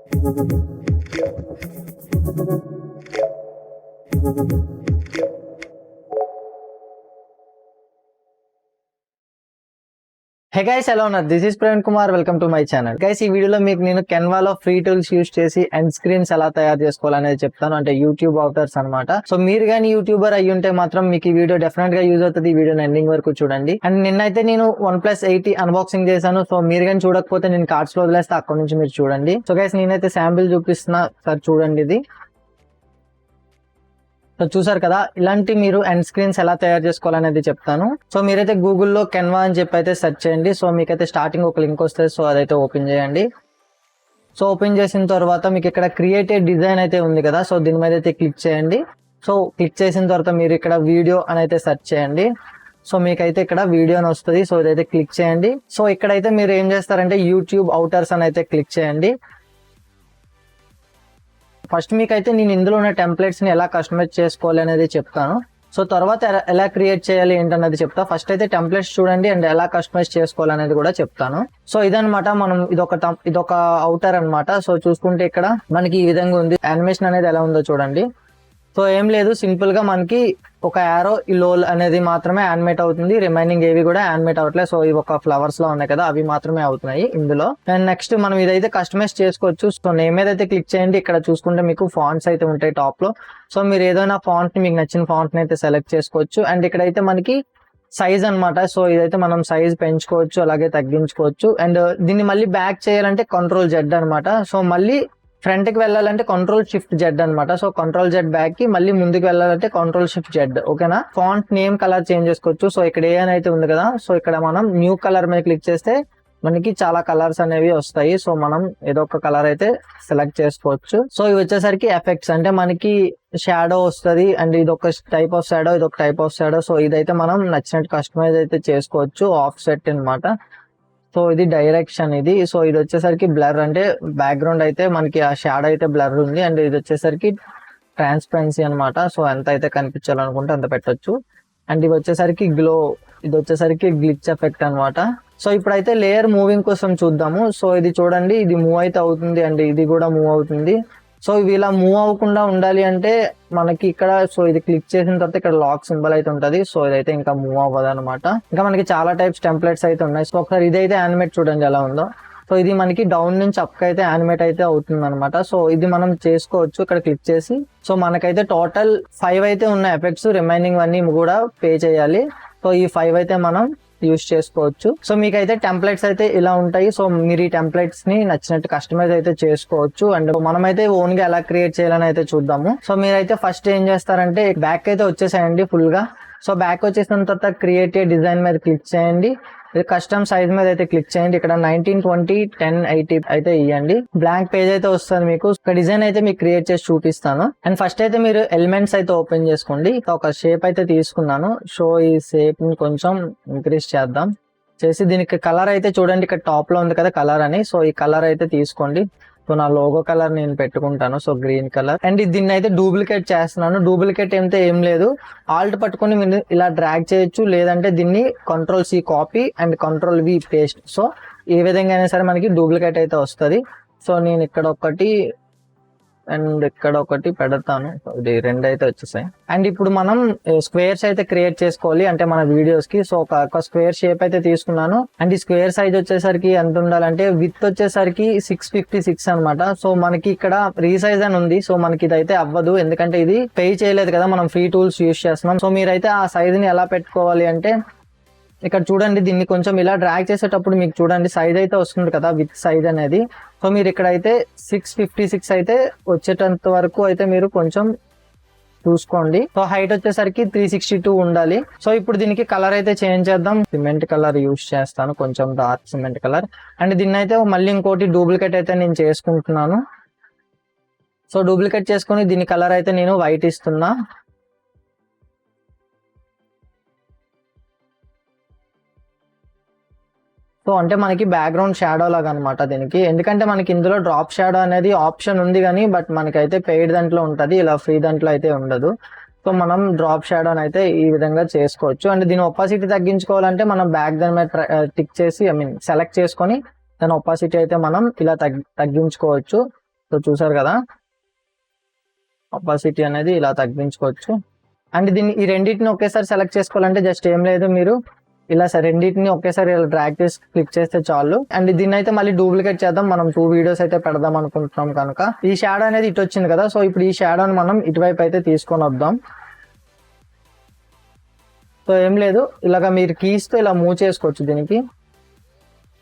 Hey guys, ఎలా ఉన్నారు? This is Praveen Kumar, welcome to my channel. Guys, ఈ వీడియోలో మీకు నేను కెన్వాలో ఫ్రీ టూల్స్ యూస్ చేసి ఎండ్ స్క్రీన్స్ ఎలా తయారు చేసుకోవాలనేది చెప్తాను. అంటే యూట్యూబ్ అవుటర్స్ అనమాట. సో మీరు కానీ యూట్యూబర్ అయ్యి ఉంటే మాత్రం మీకు ఈ వీడియో డెఫినెట్ గా యూజ్ అవుతుంది. ఈ వీడియో ఎండింగ్ వరకు చూడండి. అండ్ నిన్నైతే నేను OnePlus 8 అన్బాక్సింగ్ చేశాను. సో మీరు కానీ చూడకపోతే నేను కార్డ్స్ లో వదిలేస్తే అక్కడ నుంచి మీరు చూడండి. సో గైస్, నేనైతే శాంపిల్ చూపిస్తున్నా, సార్ చూడండి. ఇది సో చూసారు కదా, ఇలాంటి మీరు ఎండ్ స్క్రీన్స్ ఎలా తయారు చేసుకోవాలనేది చెప్తాను. సో మీరైతే గూగుల్లో కెన్వా అని చెప్పి అయితే సెర్చ్ చేయండి. సో మీకైతే స్టార్టింగ్ ఒక లింక్ వస్తుంది. సో అదైతే ఓపెన్ చేయండి. సో ఓపెన్ చేసిన తర్వాత మీకు ఇక్కడ క్రియేటెడ్ డిజైన్ అయితే ఉంది కదా, సో దీని మీద అయితే క్లిక్ చేయండి. సో క్లిక్ చేసిన తర్వాత మీరు ఇక్కడ వీడియో అని అయితే సెర్చ్ చేయండి. సో మీకైతే ఇక్కడ వీడియో అని వస్తుంది. సో ఇదైతే క్లిక్ చేయండి. సో ఇక్కడైతే మీరు ఏం చేస్తారంటే యూట్యూబ్ అవుటర్స్ అని అయితే క్లిక్ చేయండి. ఫస్ట్ మీకైతే నేను ఇందులో ఉన్న టెంప్లెట్స్ ని ఎలా కస్టమైజ్ చేసుకోవాలి అనేది చెప్తాను. సో తర్వాత ఎలా క్రియేట్ చేయాలి ఏంటన్నది చెప్తా. ఫస్ట్ అయితే టెంప్లెట్స్ చూడండి అండ్ ఎలా కస్టమైజ్ చేసుకోవాలి అనేది కూడా చెప్తాను. సో ఇదనమాట, మనం ఇదొక అవుటర్ అనమాట. సో చూసుకుంటే ఇక్కడ మనకి ఈ విధంగా ఉంది. యానిమేషన్ అనేది ఎలా ఉందో చూడండి. సో ఏం లేదు, సింపుల్ గా మనకి ఒక యారో ఈ లోల్ అనేది మాత్రమే యానిమేట్ అవుతుంది. రిమైనింగ్ ఏవి కూడా యానిమేట్ అవట్లేదు. సో ఇవి ఒక ఫ్లవర్స్ లో ఉన్నాయి కదా, అవి మాత్రమే అవుతున్నాయి ఇందులో. అండ్ నెక్స్ట్ మనం ఇదైతే కస్టమైజ్ చేసుకోవచ్చు. సో నేమ్ ఏదైతే క్లిక్ చేయండి. ఇక్కడ చూసుకుంటే మీకు ఫాంట్స్ అయితే ఉంటాయి టాప్ లో. సో మీరు ఏదైనా ఫాంట్ ని, మీకు నచ్చిన ఫాంట్ ని అయితే సెలెక్ట్ చేసుకోవచ్చు. అండ్ ఇక్కడైతే మనకి సైజ్ అనమాట. సో ఇదైతే మనం సైజ్ పెంచుకోవచ్చు, అలాగే తగ్గించుకోవచ్చు. అండ్ దీన్ని మళ్ళీ బ్యాక్ చేయాలంటే Ctrl+Z అనమాట. సో మళ్ళీ ఫ్రంట్ కి వెళ్ళాలంటే Ctrl+Shift+Z అనమాట. సో Ctrl+Z బ్యాక్ కి, మళ్ళీ ముందుకు వెళ్ళాలంటే Ctrl+Shift+Z. ఓకేనా? ఫాంట్ నేమ్ కలర్ చేంజ్ చేసుకోవచ్చు. సో ఇక్కడ ఏ అని అయితే ఉంది కదా, సో ఇక్కడ మనం న్యూ కలర్ మీద క్లిక్ చేస్తే మనకి చాలా కలర్స్ అనేవి వస్తాయి. సో మనం ఏదో ఒక కలర్ అయితే సెలెక్ట్ చేసుకోవచ్చు. సో ఇవి వచ్చేసరికి ఎఫెక్ట్స్, అంటే మనకి షాడో వస్తుంది. అండ్ ఇది ఒక టైప్ ఆఫ్ షాడో, ఇది ఒక టైప్ ఆఫ్ షాడో. సో ఇదైతే మనం నచ్చినట్టు కస్టమైజ్ అయితే చేసుకోవచ్చు. ఆఫ్ సెట్ అనమాట. సో ఇది డైరెక్షన్ ఇది. సో ఇది వచ్చేసరికి బ్లర్, అంటే బ్యాక్గ్రౌండ్ అయితే మనకి ఆ షాడో అయితే బ్లర్ ఉంది. అండ్ ఇది వచ్చేసరికి ట్రాన్స్పరెన్సీ అనమాట. సో ఎంత అయితే కనిపించాలనుకుంటే అంత పెట్టొచ్చు. అండ్ ఇది వచ్చేసరికి గ్లో, ఇది వచ్చేసరికి గ్లిచ్ ఎఫెక్ట్ అనమాట. సో ఇప్పుడైతే లేయర్ మూవింగ్ కోసం చూద్దాము. సో ఇది చూడండి, ఇది మూవ్ అయితే అవుతుంది అండ్ ఇది కూడా మూవ్ అవుతుంది. సో ఇవి ఇలా మూవ్ అవ్వకుండా ఉండాలి అంటే మనకి ఇక్కడ, సో ఇది క్లిక్ చేసిన తర్వాత ఇక్కడ లాక్ సింబల్ అయితే ఉంటుంది. సో ఇదైతే ఇంకా మూవ్ అవ్వదు అనమాట. ఇంకా మనకి చాలా టైప్స్ టెంప్లెట్స్ అయితే ఉన్నాయి. సో ఒకసారి ఇదైతే యానిమేట్ చూడండి ఎలా ఉందో. సో ఇది మనకి డౌన్ నుంచి అప్ అయితే యానిమేట్ అయితే అవుతుంది అనమాట. సో ఇది మనం చేసుకోవచ్చు ఇక్కడ క్లిక్ చేసి. సో మనకైతే టోటల్ 5 అయితే ఉన్న ఎఫెక్ట్స్, రిమైనింగ్ అన్ని కూడా పే చేయాలి. సో ఈ 5 అయితే మనం యూస్ చేసుకోవచ్చు. సో మీకైతే టెంప్లెట్స్ అయితే ఇలా ఉంటాయి. సో మీరు ఈ టెంప్లెట్స్ ని నచ్చినట్టు కస్టమైజ్ అయితే చేసుకోవచ్చు. అండ్ మనమైతే ఓన్ గా ఎలా క్రియేట్ చేయాలని అయితే చూద్దాము. సో మీరైతే ఫస్ట్ ఏం చేస్తారంటే బ్యాక్ అయితే వచ్చేసేయండి ఫుల్ గా. సో బ్యాక్ వచ్చేసిన తర్వాత క్రియేట్ డిజైన్ మీద క్లిక్ చేయండి. ఇది కస్టమ్ సైజ్ మీద అయితే క్లిక్ చేయండి. ఇక్కడ 1920x1080 అయితే ఇవ్వండి. బ్లాంక్ పేజ్ అయితే వస్తుంది మీకు. ఒక డిజైన్ అయితే మీకు క్రియేట్ చేసి చూపిస్తాను. అండ్ ఫస్ట్ అయితే మీరు ఎలిమెంట్స్ అయితే ఓపెన్ చేసుకోండి. ఒక షేప్ అయితే తీసుకున్నాను. సో ఈ షేప్ ని కొంచెం ఇంక్రీజ్ చేద్దాం. చేసి దీనికి కలర్ అయితే చూడండి, ఇక్కడ టాప్ లో ఉంది కదా కలర్ అని. సో ఈ కలర్ అయితే తీసుకోండి. సో నా లోగో కలర్ నేను పెట్టుకుంటాను. So green colour. అండ్ దీన్ని అయితే డూప్లికేట్ చేస్తున్నాను. డూప్లికేట్ అయితే ఏం లేదు, ఆల్ట్ పట్టుకొని మీరు ఇలా డ్రాగ్ చేయొచ్చు. లేదంటే దీన్ని Ctrl+C copy and Ctrl+V paste. So ఏ విధంగా అయినా సరే మనకి డూప్లికేట్ అయితే వస్తుంది. సో నేను ఇక్కడ ఒకటి అండ్ ఇక్కడ ఒకటి పెడతాను. ఇది 2 అయితే వచ్చేసాయి. అండ్ ఇప్పుడు మనం స్క్వేర్స్ అయితే క్రియేట్ చేసుకోవాలి, అంటే మన వీడియోస్ కి. సో ఒక స్క్వేర్ షేప్ అయితే తీసుకున్నాను. అండ్ ఈ స్క్వేర్ సైజ్ వచ్చేసరికి ఎంత ఉండాలంటే, విత్ వచ్చేసరికి 656 అనమాట. సో మనకి ఇక్కడ రీసైజ్ అని ఉంది. సో మనకి ఇదైతే అవ్వదు, ఎందుకంటే ఇది పే చేయలేదు కదా, మనం ఫ్రీ టూల్స్ యూస్ చేస్తున్నాం. సో మీరైతే ఆ సైజ్ ని ఎలా పెట్టుకోవాలి అంటే, ఇక్కడ చూడండి, దీన్ని కొంచెం ఇలా డ్రాగ్ చేసేటప్పుడు మీకు చూడండి సైజ్ అయితే వస్తుంది కదా, విత్ సైజ్ అనేది. సో మీరు ఇక్కడైతే 656 అయితే వచ్చేటంత వరకు అయితే మీరు కొంచెం చూసుకోండి. సో హైట్ వచ్చేసరికి 362 ఉండాలి. సో ఇప్పుడు దీనికి కలర్ అయితే చేంజ్ చేద్దాం. సిమెంట్ కలర్ యూస్ చేస్తాను, కొంచెం డార్క్ సిమెంట్ కలర్. అండ్ దీన్ని అయితే మళ్ళీ ఇంకోటి డూప్లికేట్ అయితే నేను చేసుకుంటున్నాను. సో డూప్లికేట్ చేసుకుని దీని కలర్ అయితే నేను వైట్ ఇస్తున్నా. సో అంటే మనకి బ్యాక్గ్రౌండ్ షాడో లాగా అనమాట దీనికి. ఎందుకంటే మనకి ఇందులో డ్రాప్ షాడో అనేది ఆప్షన్ ఉంది కానీ, బట్ మనకైతే పెయిడ్ దాంట్లో ఉంటుంది, ఇలా ఫ్రీ దాంట్లో అయితే ఉండదు. సో మనం డ్రాప్ షాడోని అయితే ఈ విధంగా చేసుకోవచ్చు. అండ్ దీని ఒపాసిటీ తగ్గించుకోవాలంటే మనం బ్యాక్ దాని మీద టిక్ చేసి, సెలెక్ట్ చేసుకొని దాని ఒపాసిటీ అయితే మనం ఇలా తగ్గించుకోవచ్చు. సో చూసారు కదా, ఆపాసిటీ అనేది ఇలా తగ్గించుకోవచ్చు. అండ్ దీన్ని ఈ రెండింటిని ఒకేసారి సెలెక్ట్ చేసుకోవాలంటే జస్ట్ ఏం లేదు, మీరు ఇలా రెండింటిని ఒకేసారి ఇలా డ్రాగ్ చేసి క్లిక్ చేస్తే చాలు. అండ్ దీన్ని అయితే మళ్ళీ డూప్లికేట్ చేద్దాం, మనం 2 వీడియోస్ అయితే పెడదాం అనుకుంటున్నాం కనుక. ఈ షాడో అనేది ఇటు వచ్చింది కదా, సో ఇప్పుడు ఈ షాడోని మనం ఇటువైపు అయితే తీసుకొని వద్దాం. సో ఏం లేదు, ఇలాగ మీరు కీస్తో ఇలా మూవ్ చేసుకోవచ్చు దీనికి.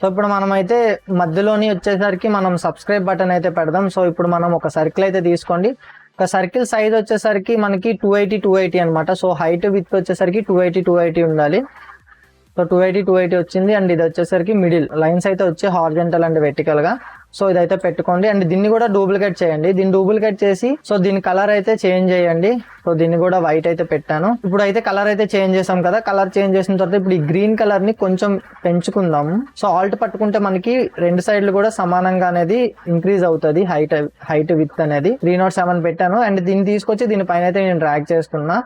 సో ఇప్పుడు మనం అయితే మధ్యలోని వచ్చేసరికి మనం సబ్స్క్రైబ్ బటన్ అయితే పెడదాం. సో ఇప్పుడు మనం ఒక సర్కిల్ అయితే తీసుకోండి. ఒక సర్కిల్ సైజ్ వచ్చేసరికి మనకి 280 అనమాట. సో హైట్ విత్ వచ్చేసరికి 280 ఉండాలి. సో 280 వచ్చింది. అండ్ ఇది వచ్చేసరికి మిడిల్ లైన్స్ అయితే వచ్చి హారిజంటల్ అండ్ వెర్టికల్ గా. సో ఇదైతే పెట్టుకోండి. అండ్ దీన్ని కూడా డూప్లికేట్ చేయండి. దీన్ని డూప్లికేట్ చేసి సో దీని కలర్ అయితే చేంజ్ చేయండి. సో దీన్ని కూడా వైట్ అయితే పెట్టాను. ఇప్పుడు అయితే కలర్ అయితే చేంజ్ చేసాం కదా, కలర్ చేంజ్ చేసిన తర్వాత ఇప్పుడు ఈ గ్రీన్ కలర్ ని కొంచెం పెంచుకుందాము. సో ఆల్ట్ పట్టుకుంటే మనకి 2 సైడ్లు కూడా సమానంగా అనేది ఇంక్రీజ్ అవుతుంది హైట్ విత్ అనేది. 307 పెట్టాను. అండ్ దీన్ని తీసుకొచ్చి దీనిపైన అయితే నేను డ్రాగ్ చేసుకున్నా.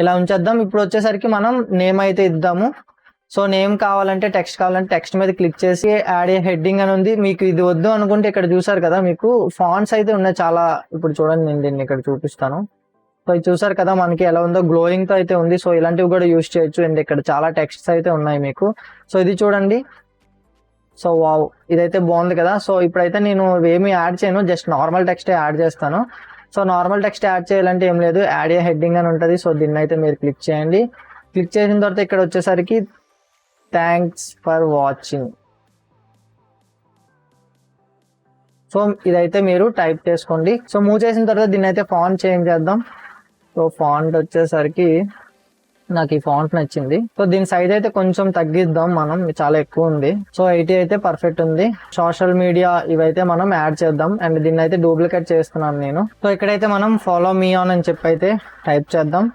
ఇలా ఉంచేద్దాం. ఇప్పుడు వచ్చేసరికి మనం నేమ్ అయితే ఇద్దాము. సో నేమ్ కావాలంటే టెక్స్ట్ కావాలంటే టెక్స్ట్ మీద క్లిక్ చేసి యాడ్ ఏ హెడ్డింగ్ అని ఉంది. మీకు ఇది వద్దు అనుకుంటే ఇక్కడ చూసారు కదా, మీకు ఫాంట్స్ అయితే ఉన్నాయి చాలా. ఇప్పుడు చూడండి, నేను దీన్ని ఇక్కడ చూపిస్తాను. సో ఇది చూసారు కదా మనకి ఎలా ఉందో, గ్లోయింగ్ తో అయితే ఉంది. సో ఇలాంటివి కూడా యూజ్ చేయొచ్చు. అండ్ ఇక్కడ చాలా టెక్స్ట్స్ అయితే ఉన్నాయి మీకు. సో ఇది చూడండి. సో వావ్, ఇదైతే బాగుంది కదా. సో ఇప్పుడైతే నేను ఏమి యాడ్ చేయను, జస్ట్ నార్మల్ టెక్స్ట్ యాడ్ చేస్తాను. సో నార్మల్ టెక్స్ట్ యాడ్ చేయాలంటే ఏం లేదు, యాడ్ ఏ హెడ్డింగ్ అని ఉంటుంది. సో దీన్ని అయితే మీరు క్లిక్ చేయండి. క్లిక్ చేసిన తర్వాత ఇక్కడ వచ్చేసరికి థ్యాంక్స్ ఫర్ వాచింగ్. సో ఇదైతే మీరు టైప్ చేసుకోండి. సో మూవ్ చేసిన తర్వాత దీన్ని అయితే ఫాంట్ చేంజ్ చేద్దాం. సో ఫాంట్ వచ్చేసరికి నాకు ఈ ఫాంట్ నచ్చింది. సో దీని సైజ్ అయితే కొంచెం తగ్గిద్దాం మనం, చాలా ఎక్కువ ఉంది. సో 80 అయితే పర్ఫెక్ట్ ఉంది. సోషల్ మీడియా ఇవైతే మనం యాడ్ చేద్దాం. అండ్ దీన్ని అయితే డూప్లికేట్ చేస్తున్నాను నేను. సో ఇక్కడైతే మనం ఫాలో మీ ఆన్ అని చెప్పి అయితే టైప్ చేద్దాం.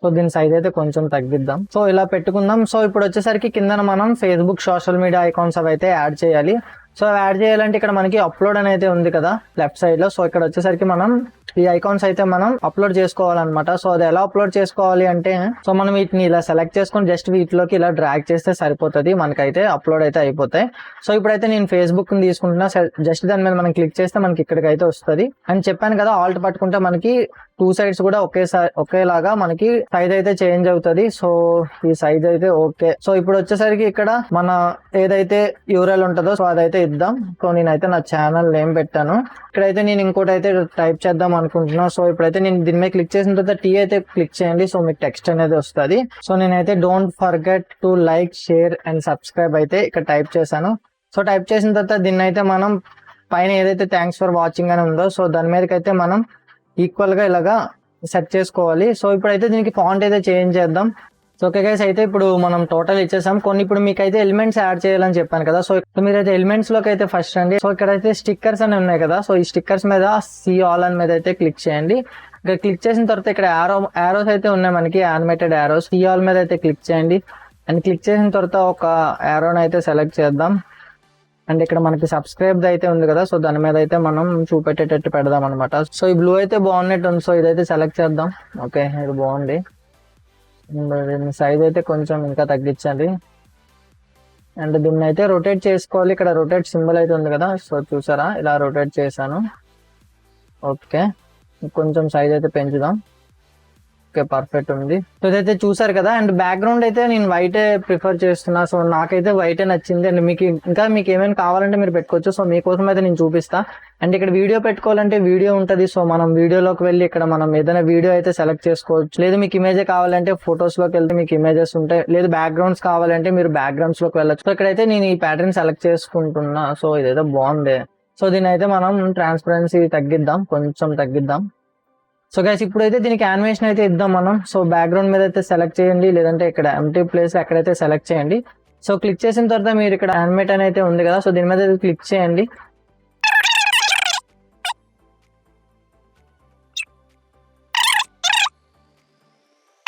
సో దీని సైజ్ అయితే కొంచెం తగ్గిద్దాం. సో ఇలా పెట్టుకుందాం. సో ఇప్పుడు వచ్చేసరికి కింద మనం ఫేస్బుక్ సోషల్ మీడియా ఐకాన్స్ అవి అయితే యాడ్ చేయాలి. సో యాడ్ చేయాలంటే ఇక్కడ మనకి అప్లోడ్ అనేది ఉంది కదా లెఫ్ట్ సైడ్ లో. సో ఇక్కడ వచ్చేసరికి మనం ఈ ఐకాన్స్ అయితే మనం అప్లోడ్ చేసుకోవాలన్నమాట. సో అది ఎలా అప్లోడ్ చేసుకోవాలి అంటే, సో మనం వీటిని ఇలా సెలెక్ట్ చేసుకొని జస్ట్ వీటిలోకి ఇలా డ్రాగ్ చేస్తే సరిపోతుంది, మనకైతే అప్లోడ్ అయితే అయిపోతాయి. సో ఇప్పుడైతే నేను ఫేస్బుక్ ని తీసుకుంటున్నా. జస్ట్ దాని మీద మనం క్లిక్ చేస్తే మనకి ఇక్కడికి అయితే వస్తుంది. అని చెప్పాను కదా, ఆల్ట్ పట్టుకుంటే మనకి 2 సైడ్స్ కూడా ఒకేలాగా మనకి సైజ్ అయితే చేంజ్ అవుతుంది. సో ఈ సైజ్ అయితే ఓకే. సో ఇప్పుడు వచ్చేసరికి ఇక్కడ మన ఏదైతే యూఆర్ఎల్ ఉంటుందో సో అదైతే ఇద్దాం. సో నేనైతే నా ఛానల్ నేమ్ పెట్టాను. ఇక్కడైతే నేను ఇంకోటి అయితే టైప్ చేద్దాం అనుకుంటున్నా. సో ఇప్పుడైతే నేను దీని మీద క్లిక్ చేసిన తర్వాత టీ అయితే క్లిక్ చేయండి. సో మీకు టెక్స్ట్ అనేది వస్తుంది. సో నేనైతే don't forget to like, share and subscribe అయితే ఇక్కడ టైప్ చేశాను. సో టైప్ చేసిన తర్వాత దీన్ని అయితే మనం పైన ఏదైతే థ్యాంక్స్ ఫర్ వాచింగ్ అని ఉందో సో దాని మీదకైతే మనం ఈక్వల్ గా ఇలాగా సెట్ చేసుకోవాలి. సో ఇప్పుడైతే దీనికి ఫాంట్ అయితే చేంజ్ చేద్దాం. సో ఓకే గైస్, అయితే ఇప్పుడు మనం టోటల్ ఇచ్చేసాం. కొన్ని ఇప్పుడు మీకు అయితే ఎలిమెంట్స్ యాడ్ చేయాలని చెప్పాను కదా. సో మీరైతే ఎలిమెంట్స్ లోకి అయితే ఫస్ట్ రండి. సో ఇక్కడైతే స్టిక్కర్స్ అని ఉన్నాయి కదా. సో ఈ స్టిక్కర్స్ మీద సీ ఆల్ అని మీద అయితే క్లిక్ చేయండి. ఇక్కడ క్లిక్ చేసిన తర్వాత ఇక్కడ యారోస్ అయితే ఉన్నాయి మనకి, యానిమేటెడ్ యారోస్. సీ ఆల్ మీద అయితే క్లిక్ చేయండి. అండ్ క్లిక్ చేసిన తర్వాత ఒక యారోని అయితే సెలెక్ట్ చేద్దాం. అండ్ ఇక్కడ మనకి సబ్స్క్రైబ్ అయితే ఉంది కదా. సో దాని మీద అయితే మనం చూపెట్టేటట్టు పెడదాం అనమాట. సో ఈ బ్లూ అయితే బాగున్నట్టు ఉంది. సో ఇదైతే సెలెక్ట్ చేద్దాం. ఓకే, ఇది బాగుంది. దీని సైజ్ అయితే కొంచెం ఇంకా తగ్గించండి. అండ్ దీన్ని అయితే రొటేట్ చేసుకోవాలి. ఇక్కడ రొటేట్ సింబల్ అయితే ఉంది కదా. సో చూసారా, ఇలా రొటేట్ చేశాను. ఓకే, కొంచెం సైజ్ అయితే పెంచుదాం. ఓకే, పర్ఫెక్ట్ ఉంది. సో ఇదైతే చూసారు కదా. అండ్ బ్యాక్గ్రౌండ్ అయితే నేను వైటే ప్రిఫర్ చేస్తున్నా. సో నాకైతే వైటే నచ్చింది. అండ్ మీకు ఏమైనా కావాలంటే మీరు పెట్టుకోవచ్చు. సో మీకోసం అయితే నేను చూపిస్తా. అండ్ ఇక్కడ వీడియో పెట్టుకోవాలంటే వీడియో ఉంటుంది. సో మనం వీడియోలోకి వెళ్ళి ఇక్కడ మనం ఏదైనా వీడియో అయితే సెలెక్ట్ చేసుకోవచ్చు. లేదు మీకు ఇమేజ్ కావాలంటే ఫొటోస్ లోకి వెళ్తే మీకు ఇమేజెస్ ఉంటాయి. లేదు బ్యాక్గ్రౌండ్స్ కావాలంటే మీరు బ్యాక్గ్రౌండ్స్ లోకి వెళ్ళచ్చు. సో ఇక్కడైతే నేను ఈ ప్యాటర్న్ సెలెక్ట్ చేసుకుంటున్నా. సో ఇదైతే బాగుంది. సో దీని అయితే మనం ట్రాన్స్పరెన్సీ తగ్గిద్దాం, కొంచెం తగ్గిద్దాం. సో గైస్, ఇప్పుడైతే దీనికి యానిమేషన్ అయితే ఇద్దాం మనం. సో బ్యాక్గ్రౌండ్ మీద అయితే సెలెక్ట్ చేయండి, లేదంటే ఇక్కడ ఎంటీ ప్లేస్ ఎక్కడైతే సెలెక్ట్ చేయండి. సో క్లిక్ చేసిన తర్వాత మీరు ఇక్కడ యానిమేట్ అని అయితే ఉంది కదా. సో దీని మీద క్లిక్ చేయండి.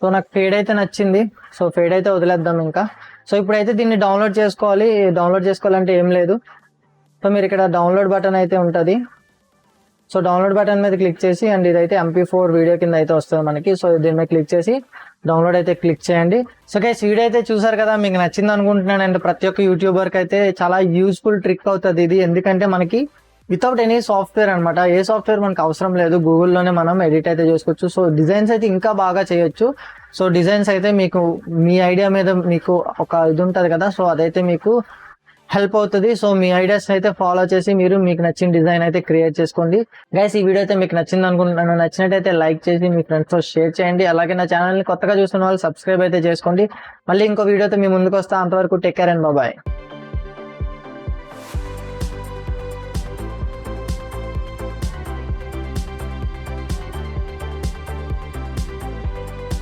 సో నాకు ఫేడ్ అయితే నచ్చింది. సో ఫేడ్ అయితే వదిలేద్దాం ఇంకా. సో ఇప్పుడైతే దీన్ని డౌన్లోడ్ చేసుకోవాలి. డౌన్లోడ్ చేసుకోవాలంటే ఏం లేదు. సో మీరు ఇక్కడ డౌన్లోడ్ బటన్ అయితే ఉంటుంది. సో డౌన్లోడ్ బటన్ మీద క్లిక్ చేసి, అండ్ ఇదైతే MP4 వీడియో కింద అయితే వస్తుంది మనకి. సో దీని మీద క్లిక్ చేసి డౌన్లోడ్ అయితే క్లిక్ చేయండి. సో గైస్ వీడియో అయితే చూసారు కదా, మీకు నచ్చింది అనుకుంటున్నాను. అండ్ ప్రతి ఒక్క యూట్యూబర్కి అయితే చాలా యూస్ఫుల్ ట్రిక్ అవుతుంది ఇది, ఎందుకంటే మనకి వితౌట్ ఎనీ సాఫ్ట్వేర్ అనమాట, ఏ సాఫ్ట్వేర్ మనకు అవసరం లేదు, గూగుల్లోనే మనం ఎడిట్ అయితే చేసుకోవచ్చు. సో డిజైన్స్ అయితే ఇంకా బాగా చేయొచ్చు. సో డిజైన్స్ అయితే మీకు మీ ఐడియా మీద మీకు ఒక ఇది ఉంటుంది కదా, సో అదైతే మీకు హెల్ప్ అవుతుంది. సో మీ ఐడియాస్ అయితే ఫాలో చేసి మీరు మీకు నచ్చిన డిజైన్ అయితే క్రియేట్ చేసుకోండి. గైస్ ఈ వీడియో అయితే మీకు నచ్చింది అనుకుంటున్నాను. నచ్చినట్టయితే లైక్ చేసి మీ ఫ్రెండ్స్తో షేర్ చేయండి. అలాగే నా ఛానల్ని కొత్తగా చూస్తున్న వాళ్ళు సబ్స్క్రైబ్ అయితే చేసుకోండి. మళ్ళీ ఇంకో వీడియోతో మీ ముందుకు వస్తా. అంతవరకు టేక్ కేర్ అండ్ బాయ్.